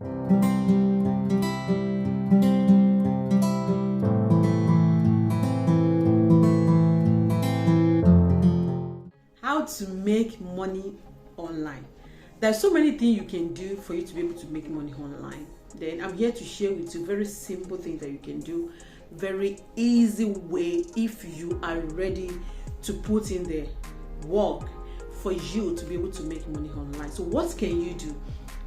How to make money online. There's so many things you can do for you to be able to make money online. Then I'm here to share with you very simple things that you can do, very easy way if you are ready to put in the work for you to be able to make money online. So what can you do?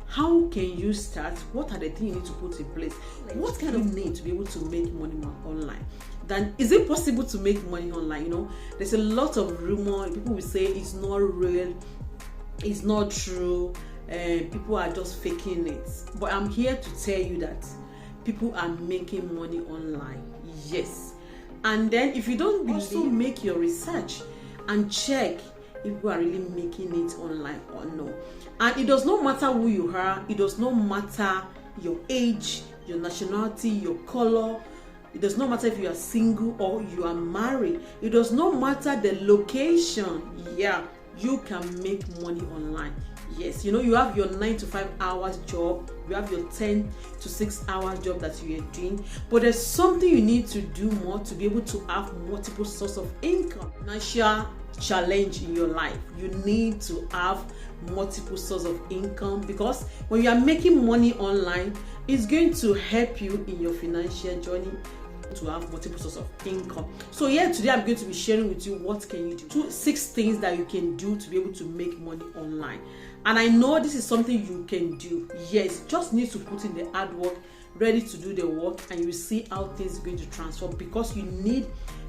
How can you start? What are the things you need to put in place? What kind of need to be able to make money online? Then is it possible to make money online? You know, there's a lot of rumor. People will say it's not real, it's not true, people are just faking it. But I'm here to tell you that people are making money online. Yes. And then if you don't believe, also make your research and check if people are really making it online or no. And it does not matter who you are, it does not matter your age, your nationality, your color. It does not matter if you are single or you are married. It does not matter the location. Yeah, you can make money online. Yes, you know, you have your 9 to 5 hours job, you have your 10 to 6 hours job that you are doing, but there's something you need to do more to be able to have multiple sources of income. Financial challenge in your life, you need to have multiple sources of income, because when you are making money online, it's going to help you in your financial journey to have multiple sources of income. So today I'm going to be sharing with you what can you do. 6 things that you can do to be able to make money online. And I know this is something you can do. Yes, just need to put in the hard work, ready to do the work, and you will see how things are going to transform, because you need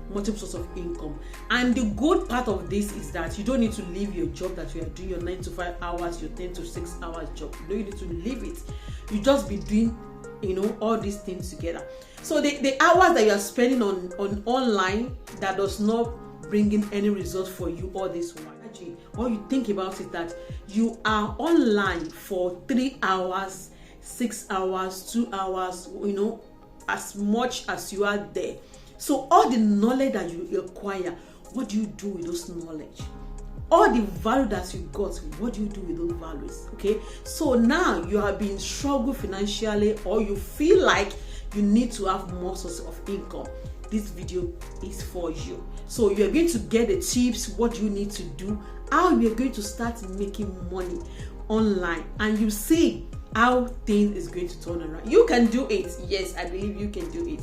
multiple sources of income. And the good part of this is that you don't need to leave your job that you are doing, your 9 to 5 hours, your 10 to 6 hours job. You don't need to leave it. You just be doing, you know, all these things together. So the hours that you are spending on online that does not bring in any result for you all this while, or you think about it that you are online for 3 hours, 6 hours, 2 hours, you know, as much as you are there. So all the knowledge that you acquire, what do you do with those knowledge? All the value that you got, what do you do with those values? Okay, so now you have been struggling financially, or you feel like you need to have more sources of income. This video is for you. So you're going to get the tips, what you need to do, how you're going to start making money online, and you see how things is going to turn around. You can do it. Yes, I believe you can do it.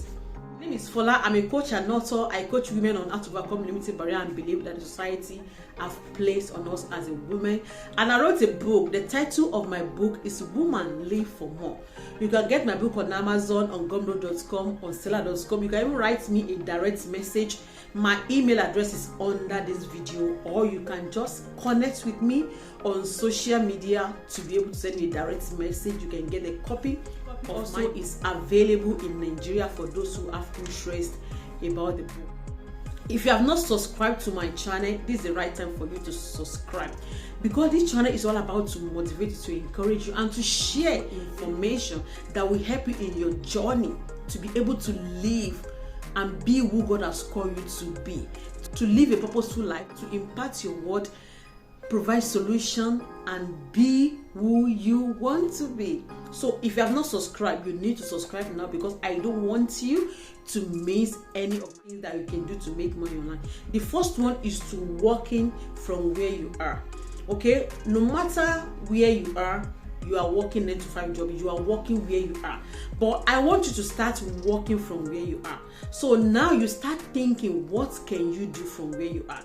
My name is Fola. I'm a coach and author. I coach women on how to overcome limiting barrier and belief that the society have placed on us as a woman. And I wrote a book. The title of my book is Woman Live for More. You can get my book on Amazon, on gumroad.com, on seller.com. You can even write me a direct message. My email address is under this video, or you can just connect with me on social media to be able to send me a direct message. You can get a copy. Also is available in Nigeria for those who have interest about the book. If you have not subscribed to my channel, this is the right time for you to subscribe, because this channel is all about to motivate you, to encourage you, and to share information that will help you in your journey to be able to live and be who God has called you to be, to live a purposeful life, to impact your word, provide solution, and be who you want to be. So if you have not subscribed, you need to subscribe now, because I don't want you to miss any of the things that you can do to make money online. The first one is to working from where you are. Okay, no matter where you are working 9 to 5 job, you are working where you are. But I want you to start working from where you are. So now you start thinking, what can you do from where you are?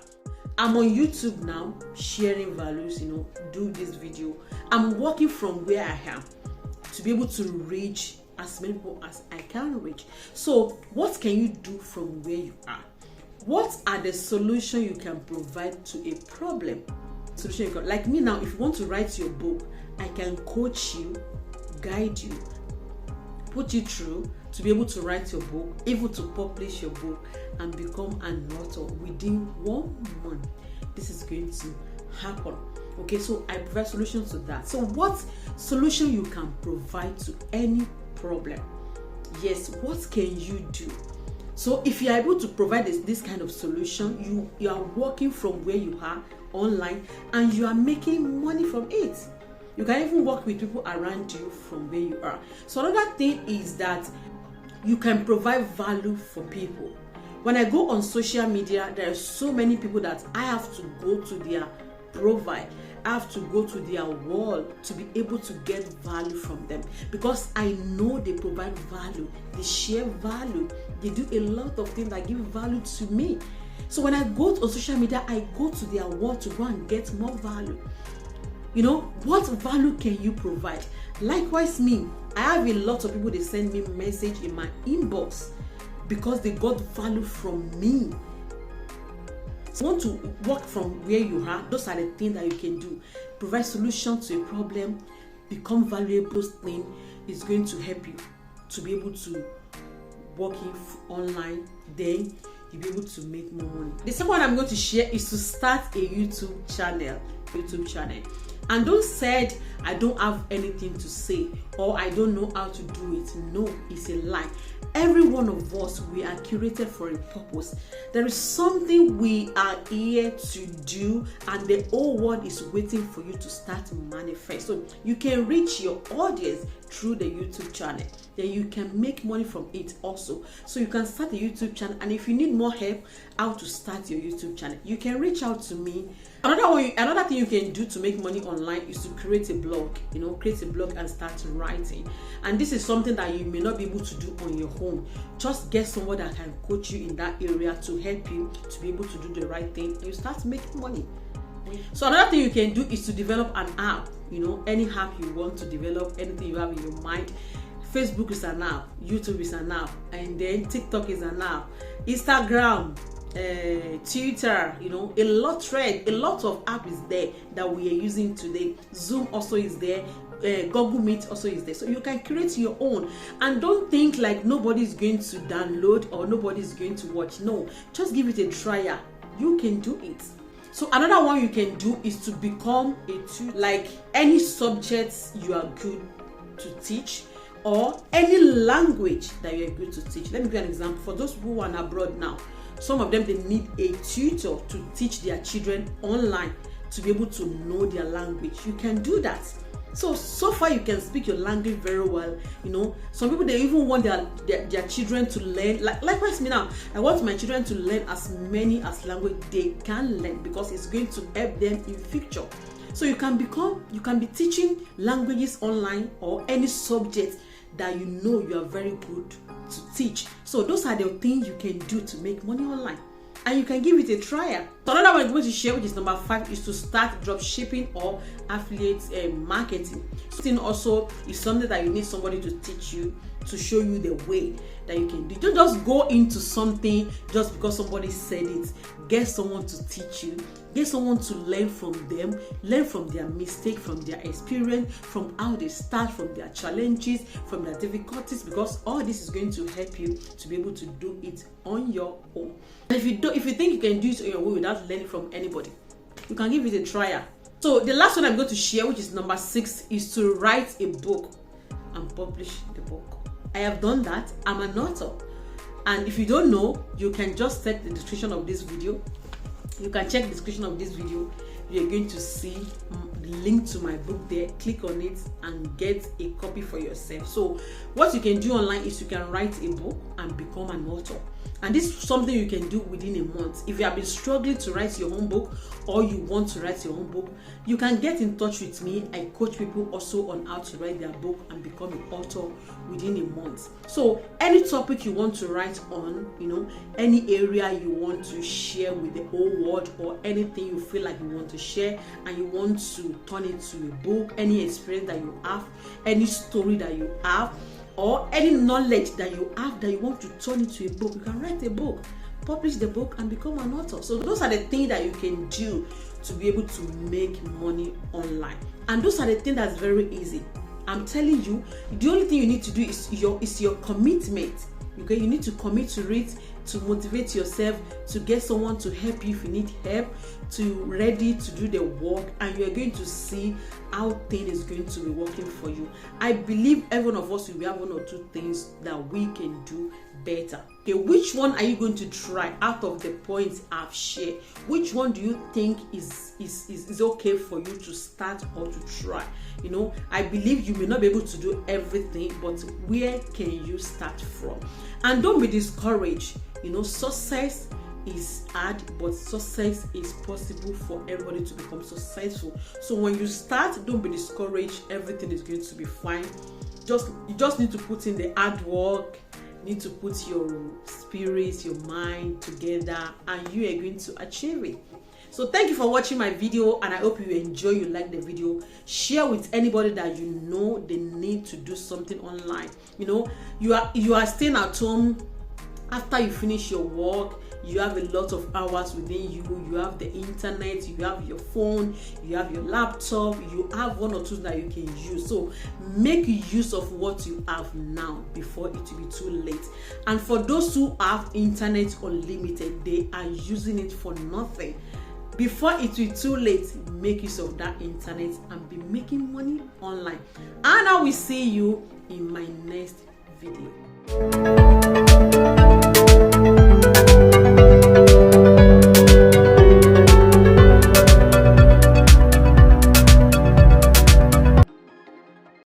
I'm on YouTube now, sharing values, you know, do this video. I'm working from where I am to be able to reach as many people as I can reach. So what can you do from where you are? What are the solutions you can provide to a problem? Solution you can, like me now, if you want to write your book, I can coach you, guide you, put you through to be able to write your book, able to publish your book and become an author within 1 month. This is going to happen. Okay, so I provide solutions to that. So what solution you can provide to any problem? Yes, what can you do? So if you are able to provide this kind of solution, you are working from where you are online and you are making money from it. You can even work with people around you from where you are. So another thing is that you can provide value for people. When I go on social media, there are so many people that I have to go to their profile, I have to go to their wall to be able to get value from them, because I know they provide value, they share value, they do a lot of things that give value to me. So when I go to social media, I go to their wall to go and get more value. You know, what value can you provide? Likewise me, I have a lot of people, they send me message in my inbox because they got value from me. So you want to work from where you are, those are the things that you can do. Provide solutions to a problem, become valuable thing is going to help you to be able to working online, then you'll be able to make more money. The second one I'm going to share is to start a YouTube channel. And don't say I don't have anything to say or I don't know how to do it. No, it's a lie. Every one of us, we are curated for a purpose. There is something we are here to do, and the whole world is waiting for you to start to manifest. So you can reach your audience through the YouTube channel. Then you can make money from it also. So you can start a YouTube channel, and if you need more help how to start your YouTube channel, you can reach out to me. Another thing you can do to make money online is to create a blog. You know, create a blog and start writing. And this is something that you may not be able to do on your own. Just get someone that can coach you in that area to help you to be able to do the right thing, and you start making money. So another thing you can do is to develop an app. You know, any app you want to develop, anything you have in your mind. Facebook is an app, YouTube is an app, and then TikTok is an app, Instagram, Twitter, you know, a lot of app is there that we are using today. Zoom also is there. Google Meet also is there. So you can create your own, and don't think like nobody is going to download or nobody is going to watch. No, just give it a try. You can do it. So another one you can do is to become a tutor. Like any subjects you are good to teach, or any language that you are good to teach. Let me give you an example. For those who are abroad now, some of them, they need a tutor to teach their children online to be able to know their language. You can do that. So far you can speak your language very well. You know, some people, they even want their children to learn. Likewise me now, I want my children to learn as many as language they can learn, because it's going to help them in future. So you can be teaching languages online, or any subject that you know you are very good to teach. So those are the things you can do to make money online, and you can give it a try. So another one I'm going to share, which is number 5, is to start drop shipping or affiliate marketing. Something also is something that you need somebody to teach you, to show you the way that you can do. Don't just go into something just because somebody said it. Get someone to teach you. Get someone to learn from them, learn from their mistake, from their experience, from how they start, from their challenges, from their difficulties, because all this is going to help you to be able to do it on your own. And if you think you can do it on your own without learning from anybody, you can give it a try. So the last one I'm going to share, which is number 6, is to write a book and publish the book. I have done that. I'm an author. And if you don't know, you can just check the description of this video. You can check the description of this video. You're going to see the link to my book there. Click on it and get a copy for yourself. So what you can do online is you can write a book and become an author. And this is something you can do within a month. If you have been struggling to write your own book, or you want to write your own book, you can get in touch with me. I coach people also on how to write their book and become an author within a month. So any topic you want to write on, you know, any area you want to share with the whole world, or anything you feel like you want to share and you want to turn it to a book, any experience that you have, any story that you have, or any knowledge that you have that you want to turn into a book, you can write a book, publish the book, and become an author. So those are the things that you can do to be able to make money online. And those are the things that's very easy. I'm telling you, the only thing you need to do is your commitment. Okay, you need to commit to it to motivate yourself, to get someone to help you if you need help, to ready to do the work, and you're going to see how things is going to be working for you. I believe every one of us will have one or two things that we can do better. Okay, which one are you going to try out of the points I've shared? Which one do you think is okay for you to start or to try? You know, I believe you may not be able to do everything, but where can you start from? And don't be discouraged. You know, success is hard, but success is possible for everybody to become successful. So when you start, don't be discouraged. Everything is going to be fine. You just need to put in the hard work. You need to put your spirit, your mind together, and you are going to achieve it. So thank you for watching my video, and I hope you enjoy, you like the video. Share with anybody that you know they need to do something online. You know, you are staying at home after you finish your work. You have a lot of hours within you. You have the internet, you have your phone, you have your laptop, you have one or two that you can use. So make use of what you have now before it will be too late. And for those who have internet unlimited, they are using it for nothing. Before it will be too late, make use of that internet and be making money online. And I will see you in my next video.